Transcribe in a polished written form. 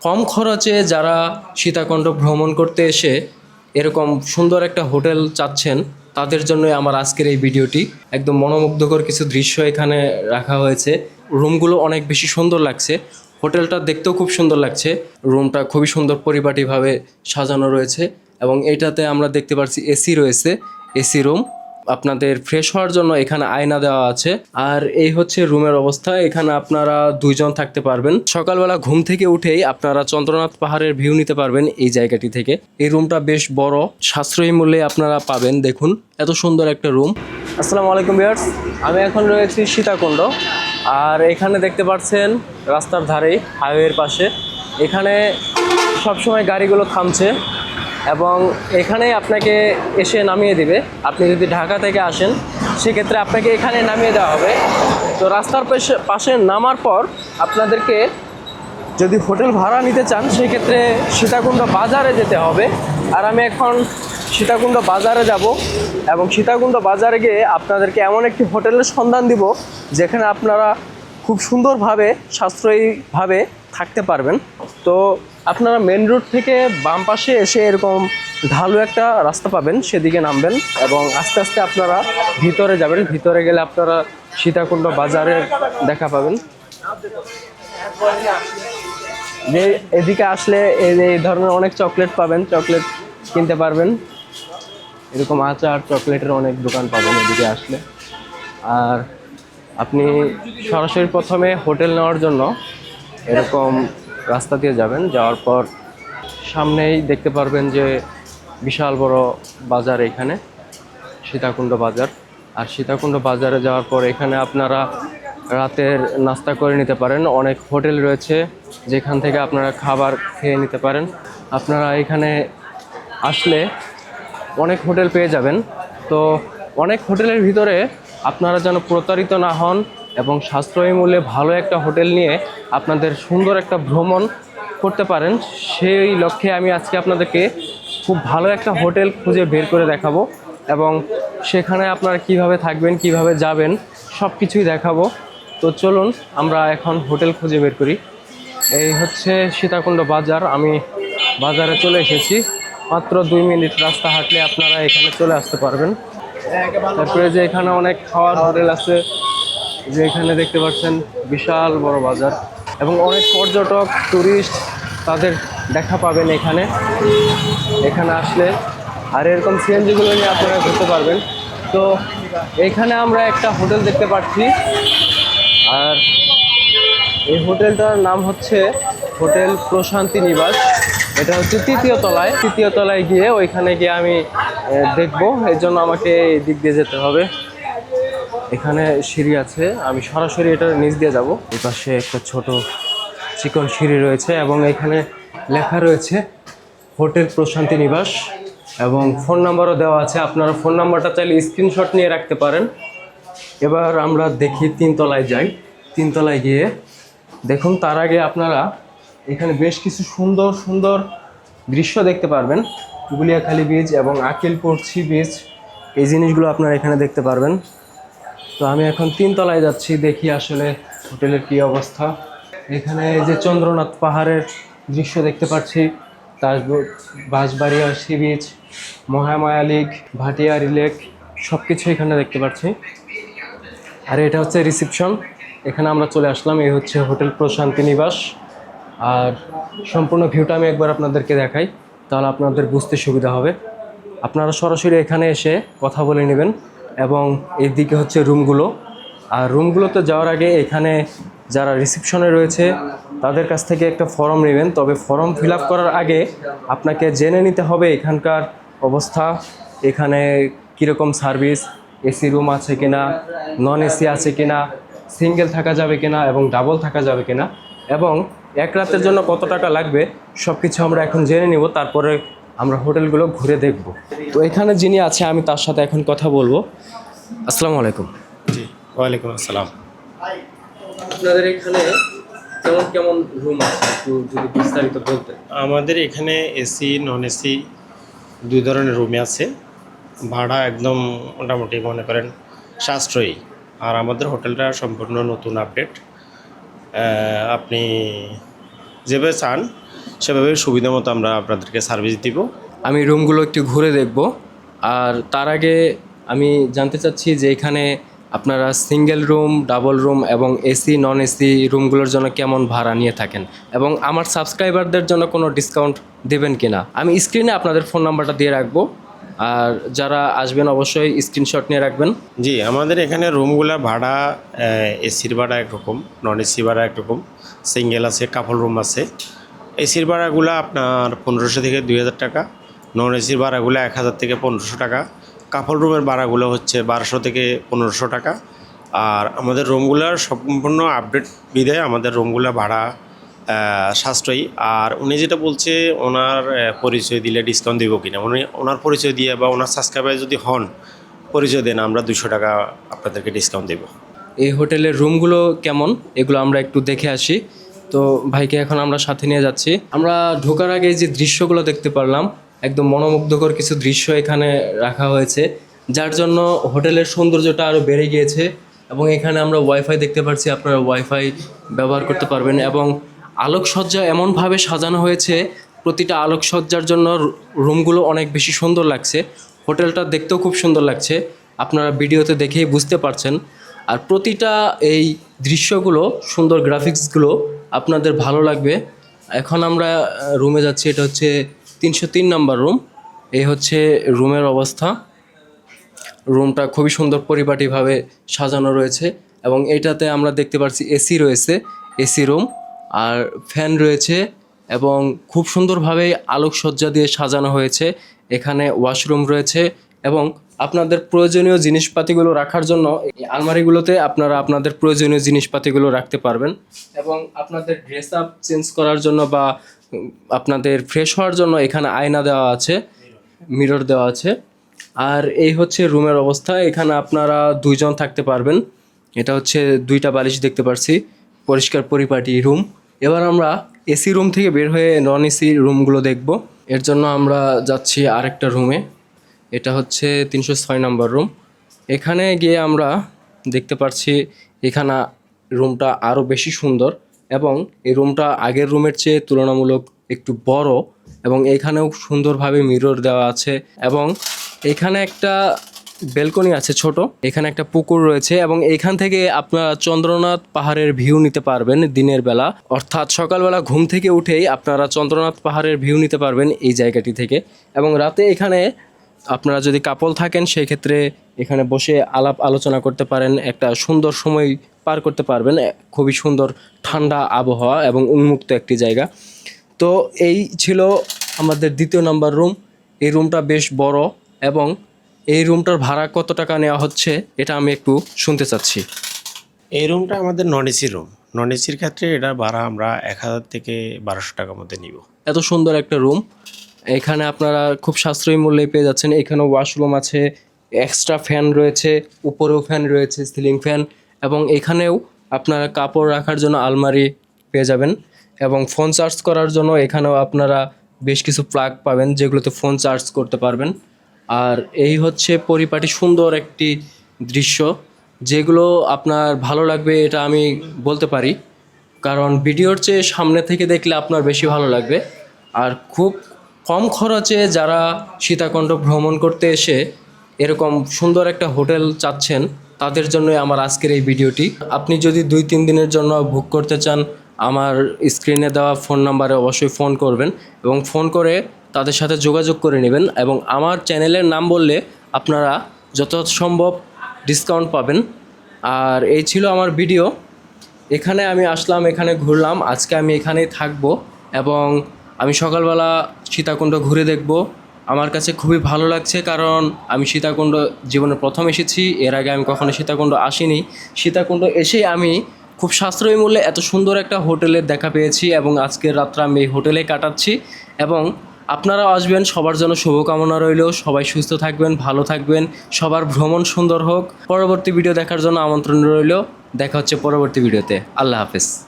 কম খরচে যারা সীতাকুণ্ড ভ্রমণ করতে এসে এরকম সুন্দর একটা হোটেল চাচ্ছেন তাদের জন্যই আমার আজকের এই ভিডিওটি। একদম মনোমুগ্ধকর কিছু দৃশ্য এখানে রাখা হয়েছে। রুমগুলো অনেক বেশি সুন্দর লাগছে, হোটেলটা দেখতেও খুব সুন্দর লাগছে। রুমটা খুবই সুন্দর পরিপাটিভাবে সাজানো রয়েছে এবং এইটাতে আমরা দেখতে পাচ্ছি এসি রয়েছে, এসি রুম। আপনাদের ফ্রেশ হওয়ার জন্য এখানে আয়না দেওয়া আছে। আর এই হচ্ছে রুমের অবস্থা। এখানে আপনারা 2 জন থাকতে পারবেন। সকালবেলা ঘুম থেকে উঠেই আপনারা চন্দ্রনাথ পাহাড়ের ভিউ নিতে পারবেন এই জায়গাটি থেকে। এই রুমটা বেশ বড়, সাশ্রয়ী মূল্যে আপনারা পাবেন। দেখুন এত সুন্দর একটা রুম। আসসালামু আলাইকুম ভিউয়ার্স, আমি এখন রয়েছি সীতাকুণ্ড। আর এখানে দেখতে পাচ্ছেন রাস্তার ধারেই, হাইওয়ের পাশে, এখানে সবসময় গাড়িগুলো থামছে এবং এখানেই আপনাকে এসে নামিয়ে দিবে। আপনি যদি ঢাকা থেকে আসেন সেক্ষেত্রে আপনাকে এখানে নামিয়ে দেওয়া হবে। তো রাস্তার পাশে নামার পর আপনাদেরকে যদি হোটেল ভাড়া নিতে চান সেক্ষেত্রে সীতাকুণ্ড বাজারে যেতে হবে। আর আমি এখন সীতাকুণ্ড বাজারে যাব এবং সীতাকুণ্ড বাজারে গিয়ে আপনাদেরকে এমন একটি হোটেলের সন্ধান দিব যেখানে আপনারা খুব সুন্দরভাবে, সাশ্রয়ীভাবে থাকতে পারবেন। তো আপনারা মেন রোড থেকে বাম পাশে এসে এরকম ঢালু একটা রাস্তা পাবেন, সেদিকে নামবেন এবং আস্তে আস্তে আপনারা ভিতরে যাবেন। ভিতরে গেলে আপনারা সীতাকুণ্ড বাজারের দেখা পাবেন। যে এদিকে আসলে এই ধরনের অনেক চকলেট পাবেন, চকলেট কিনতে পারবেন। এরকম আচার, চকলেটের অনেক দোকান পাবেন এদিকে আসলে। আর আপনি সরাসরি প্রথমে হোটেল নেওয়ার জন্য এরকম রাস্তা দিয়ে যাবেন। যাওয়ার পর সামনেই দেখতে পারবেন যে বিশাল বড় বাজার, এখানে সীতাকুণ্ড বাজার। আর সীতাকুণ্ড বাজারে যাওয়ার পর এখানে আপনারা রাতের নাস্তা করে নিতে পারেন। অনেক হোটেল রয়েছে যেখান থেকে আপনারা খাবার খেয়ে নিতে পারেন। আপনারা এখানে আসলে অনেক হোটেল পেয়ে যাবেন। তো অনেক হোটেলের ভিতরে আপনারা যেন প্রতারিত না হন এবং সাশ্রয়ী মূল্যে ভালো একটা হোটেল নিয়ে আপনাদের সুন্দর একটা ভ্রমণ করতে পারেন, সেই লক্ষ্যে আমি আজকে আপনাদেরকে খুব ভালো একটা হোটেল খুঁজে বের করে দেখাবো এবং সেখানে আপনারা কিভাবে থাকবেন, কিভাবে যাবেন, সব কিছুই দেখাবো। তো চলুন আমরা এখন হোটেল খুঁজে বের করি। এই হচ্ছে সীতাকুণ্ড বাজার। আমি বাজারে চলে এসেছি। মাত্র 2 মিনিট রাস্তা হাঁটলে আপনারা এখানে চলে আসতে পারবেন। তারপরে যে এখানে অনেক খাওয়ার হোটেল আছে, যে এখানে দেখতে পাচ্ছেন বিশাল বড় বাজার এবং অনেক পর্যটক, টুরিস্ট তাদের দেখা পাবেন এখানে আসলে। আর এরকম সিএনজিগুলো নিয়ে আপনারা ঘুরতে পারবেন। তো এখানে আমরা একটা হোটেল দেখতে পাচ্ছি। আর এই হোটেলটার নাম হচ্ছে হোটেল প্রশান্তি নিবাস। এটা হচ্ছে 3য় তলায়। 3য় তলায় গিয়ে ওইখানে গিয়ে আমি দেখবো, এর জন্য আমাকে এই দিক দিয়ে যেতে হবে। এখানে সিঁড়ি আছে, আমি সরাসরি এটার নিচ দিয়ে যাব। এই পাশে একটা ছোট চিকন সিঁড়ি রয়েছে এবং এখানে লেখা রয়েছে হোটেল প্রশান্তি নিবাস এবং ফোন নাম্বারও দেওয়া আছে। আপনারা ফোন নাম্বারটা চাইলে স্ক্রিনশট নিয়ে রাখতে পারেন। এবার আমরা দেখি 3 তলায় যাই। 3 তলায় গিয়ে দেখুন, তার আগে আপনারা এখানে বেশ কিছু সুন্দর সুন্দর দৃশ্য দেখতে পারবেন। গুলিয়াখালী বীচ এবং আকিলপুর সি বীচ, এই জিনিসগুলো আপনারা এখানে দেখতে পারবেন। তো আমি এখন 3 তলায় যাচ্ছি, দেখি আসলে হোটেলের কী অবস্থা। এখানে যে চন্দ্রনাথ পাহাড়ের দৃশ্য দেখতে পাচ্ছি, তার Banshbaria sea beach, Mahamaya lake, Bhatiari lake, সব কিছু এখানে দেখতে পাচ্ছি। আর এটা হচ্ছে রিসেপশন, এখানে আমরা চলে আসলাম। এই হচ্ছে হোটেল প্রশান্তি নিবাস। আর সম্পূর্ণ ভিউটা আমি একবার আপনাদেরকে দেখাই, তাহলে আপনাদের বুঝতে সুবিধা হবে। আপনারা সরাসরি এখানে এসে কথা বলে নেবেন এবং এইদিকে হচ্ছে রুমগুলো। আর রুমগুলোতে যাওয়ার আগে এখানে যারা রিসেপশনে রয়েছে তাদের কাছ থেকে একটা ফর্ম নেবেন। তবে ফর্ম ফিল আপ করার আগে আপনাকে জেনে নিতে হবে এখানকার অবস্থা, এখানে কীরকম সার্ভিস, এসি রুম আছে কিনা, নন এসি আছে কিনা, সিঙ্গেল থাকা যাবে কিনা এবং ডাবল থাকা যাবে কিনা, এবং এক রাতের জন্য কত টাকা লাগবে, সব কিছু আমরা এখন জেনে নিব। তারপরে আমরা হোটেলগুলো ঘুরে দেখব। তো এখানে যিনি আছে আমি তার সাথে এখন কথা বলবো। আসসালামু আলাইকুম। জি, ওয়ালাইকুম আসসালাম। আপনাদের এখানে কেমন কেমন রুম আছে একটু যদি বিস্তারিত বলতেন। আমাদের এখানে এসি, নন এসি 2 ধরনের রুমে আছে। ভাড়া একদম মোটামুটি মনে করেন সাশ্রয়ী। আর আমাদের হোটেলটা সম্পূর্ণ নতুন আপডেট। আপনি যেভাবে চান সেভাবে সুবিধা মতো আমরা আপনাদেরকে সার্ভিস দিব। আমি রুমগুলো একটু ঘুরে দেখব। আর তার আগে আমি জানতে চাচ্ছি যে এখানে আপনারা সিঙ্গেল রুম, ডাবল রুম এবং এসি নন এসি রুমগুলোর জন্য কেমন ভাড়া নিয়ে থাকেন এবং আমার সাবস্ক্রাইবারদের জন্য কোনো ডিসকাউন্ট দেবেন কি না। আমি স্ক্রিনে আপনাদের ফোন নাম্বারটা দিয়ে রাখবো, আর যারা আসবেন অবশ্যই স্ক্রিনশট নিয়ে রাখবেন। জি, আমাদের এখানে রুমগুলোর ভাড়া এসির ভাড়া একরকম, নন এসি ভাড়া একরকম, সিঙ্গেল আছে, কাপল রুম আছে। এসির ভাড়াগুলো আপনার 1500 থেকে 2000 টাকা, নন এসির ভাড়াগুলো 1000 থেকে 1500 টাকা, কাপল রুমের ভাড়াগুলো হচ্ছে 1200 থেকে 1500 টাকা। আর আমাদের রুমগুলোর সম্পূর্ণ আপডেট বিধায় আমাদের রুমগুলো ভাড়া সাশ্রয়ী। আর উনি যেটা বলছে ওনার পরিচয় দিলে ডিসকাউন্ট দেবো কিনা, ওনার পরিচয় দিয়ে বা ওনার সাবস্ক্রাইবার যদি হন, পরিচয় দেন, আমরা 200 টাকা আপনাদেরকে ডিসকাউন্ট দেবো। এই হোটেলের রুমগুলো কেমন এগুলো আমরা একটু দেখে আসি। তো ভাইকে এখন আমরা সাথে নিয়ে যাচ্ছি। আমরা ঢোকার আগে যে দৃশ্যগুলো দেখতে পারলাম, একদম মনোমুগ্ধকর কিছু দৃশ্য এখানে রাখা হয়েছে, যার জন্য হোটেলের সৌন্দর্যটা আরও বেড়ে গিয়েছে। এবং এখানে আমরা ওয়াইফাই দেখতে পাচ্ছি, আপনারা ওয়াইফাই ব্যবহার করতে পারবেন। এবং আলোকসজ্জা এমনভাবে সাজানো হয়েছে, প্রতিটা আলোকসজ্জার জন্য রুমগুলো অনেক বেশি সুন্দর লাগছে। হোটেলটা দেখতেও খুব সুন্দর লাগছে, আপনারা ভিডিওতে দেখেই বুঝতে পারছেন। আর প্রতিটা এই দৃশ্যগুলো, সুন্দর গ্রাফিক্সগুলো আপনাদের ভালো লাগবে। এখন আমরা রুমে যাচ্ছি, এটা হচ্ছে 303 নম্বর রুম। এই হচ্ছে রুমের অবস্থা। রুমটা খুবই সুন্দর পরিপাটিভাবে সাজানো রয়েছে এবং এটাতে আমরা দেখতে পাচ্ছি এসি রয়েছে, এসি রুম, আর ফ্যান রয়েছে এবং খুব সুন্দরভাবে আলোকসজ্জা দিয়ে সাজানো হয়েছে। এখানে ওয়াশরুম রয়েছে এবং আপনাদের প্রয়োজনীয় জিনিসপাতিগুলো রাখার জন্য এই আলমারিগুলোতে আপনারা আপনাদের প্রয়োজনীয় জিনিসপাতিগুলো রাখতে পারবেন। এবং আপনাদের ড্রেস আপ চেঞ্জ করার জন্য বা আপনাদের ফ্রেশ হওয়ার জন্য এখানে আয়না দেওয়া আছে, মিরর দেওয়া আছে। আর এই হচ্ছে রুমের অবস্থা। এখানে আপনারা 2 জন থাকতে পারবেন। এটা হচ্ছে 2টা বালিশ দেখতে পাচ্ছি, পরিষ্কার পরিপাটি রুম। এবার আমরা এসি রুম থেকে বের হয়ে নন এসি রুমগুলো দেখব। এর জন্য আমরা যাচ্ছি আরেকটা রুমে, এটা হচ্ছে 306 নম্বর রুম। এখানে গিয়ে আমরা দেখতে পাচ্ছি এখানে রুমটা আরও বেশি সুন্দর এবং এই রুমটা আগের রুমের চেয়ে তুলনামূলক একটু বড় এবং এখানেও সুন্দরভাবে মিরর দেওয়া আছে এবং এখানে একটা ব্যালকনি আছে ছোট, এখানে একটা পুকুর রয়েছে এবং এখান থেকে আপনারা চন্দ্রনাথ পাহাড়ের ভিউ নিতে পারবেন দিনের বেলা। অর্থাৎ সকালবেলা ঘুম থেকে উঠেই আপনারা চন্দ্রনাথ পাহাড়ের ভিউ নিতে পারবেন এই জায়গাটি থেকে। এবং রাতে এখানে আপনারা যদি কাপল থাকেন সেই ক্ষেত্রে এখানে বসে আলাপ আলোচনা করতে পারেন, একটা সুন্দর সময় পার করতে পারবেন। খুবই সুন্দর ঠান্ডা আবহাওয়া এবং উন্মুক্ত একটি জায়গা। তো এই ছিল আমাদের 2 নম্বর রুম। এই রুমটা বেশ বড় এবং এই রুমটার ভাড়া কত টাকা নেওয়া হচ্ছে এটা আমি একটু শুনতে চাচ্ছি। এই রুমটা আমাদের নন এসি রুম। নন এসির ক্ষেত্রে এটা ভাড়া আমরা 1000 থেকে 1200 টাকার মধ্যে নিব। এত সুন্দর একটা রুম এখানে আপনারা খুব সাশ্রয়ী মূল্যে পেয়ে যাচ্ছেন। এখানেও ওয়াশরুম আছে, এক্সট্রা ফ্যান রয়েছে, উপরেও ফ্যান রয়েছে, সিলিং ফ্যান, এবং এখানেও আপনারা কাপড় রাখার জন্য আলমারি পেয়ে যাবেন। এবং ফোন চার্জ করার জন্য এখানেও আপনারা বেশ কিছু প্লাগ পাবেন যেগুলোতে ফোন চার্জ করতে পারবেন। আর এই হচ্ছে পরিপাটি সুন্দর একটি দৃশ্য, যেগুলো আপনার ভালো লাগবে এটা আমি বলতে পারি, কারণ ভিডিওর চেয়ে সামনে থেকে দেখলে আপনার বেশি ভালো লাগবে। আর খুব কম খরচে যারা সীতাকুণ্ড ভ্রমণ করতে এসে এরকম সুন্দর একটা হোটেল চাচ্ছেন তাদের জন্যই আমার আজকের এই ভিডিওটি। আপনি যদি 2-3 দিনের জন্য বুক করতে চান আমার স্ক্রিনে দেওয়া ফোন নাম্বারে অবশ্যই ফোন করবেন এবং ফোন করে তাদের সাথে যোগাযোগ করে নেবেন এবং আমার চ্যানেলের নাম বললে আপনারা যত সম্ভব ডিসকাউন্ট পাবেন। আর এই ছিল আমার ভিডিও। এখানে আমি আসলাম, এখানে ঘুরলাম, আজকে আমি এখানেই থাকবো এবং আমি সকালবেলা সীতাকুণ্ড ঘুরে দেখব। আমার কাছে খুবই ভালো লাগছে কারণ আমি সীতাকুণ্ড জীবনে প্রথম এসেছি, এর আগে আমি কখনো সীতাকুণ্ড আসিনি। সীতাকুণ্ড এসেই আমি খুব সাশ্রয়ী মূল্যে এত সুন্দর একটা হোটেলের দেখা পেয়েছি এবং আজকের রাতটা আমি এই হোটেলে কাটাচ্ছি। এবং আপনারাও আসবেন, সবার জন্য শুভকামনা রইল। সবাই সুস্থ থাকবেন, ভালো থাকবেন, সবার ভ্রমণ সুন্দর হোক। পরবর্তী ভিডিও দেখার জন্য আমন্ত্রণ রইল। দেখা হচ্ছে পরবর্তী ভিডিওতে। আল্লাহ হাফেজ।